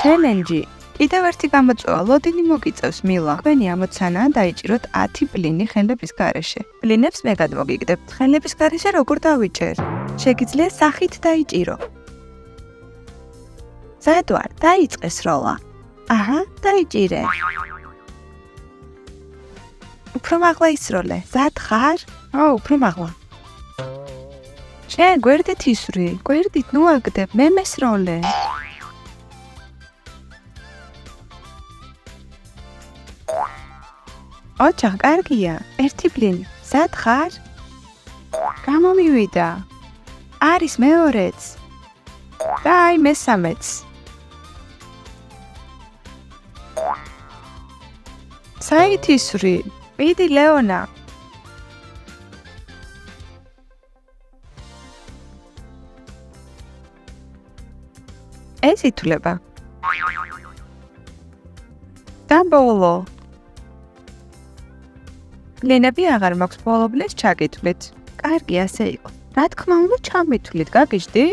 10NG. კიდევ ერთი გამოწვევა ლოდინი მოგიწევს მილა. თქვენი ამოცანაა დაიჭიროთ 10 ბლინი ხელების გარეშე. ბლინებს მე გადმოგიგდებთ. ხელების გარეშე როგორ დავიჭერ? შეგიძლია სახით დაიჭირო. საერთოდ არ დაიწყეს როლა. აჰა, დაიჭირე. უფრო მაღლა ისროლე. ზად ხარ? უფრო მაღლა. შენ გვერდით ისვრი. გვერდით ნუ აგდებ, მე მესროლე. ოჩახ, კარგია. ერთი ბლინი. ზად ხარ? გამომივიდა. არის მეორეც. და აი მესამეც. საით ისვრი? პიდი ლეონა. ეს ითვლება. და ბოლო. ბლინები აღარ მაქვს ბოლო ბლინს ჩაგითვლით. კარგი, ასე იყო. რა თქმა უნდა, ჩამითვლით, გაგიჟდი?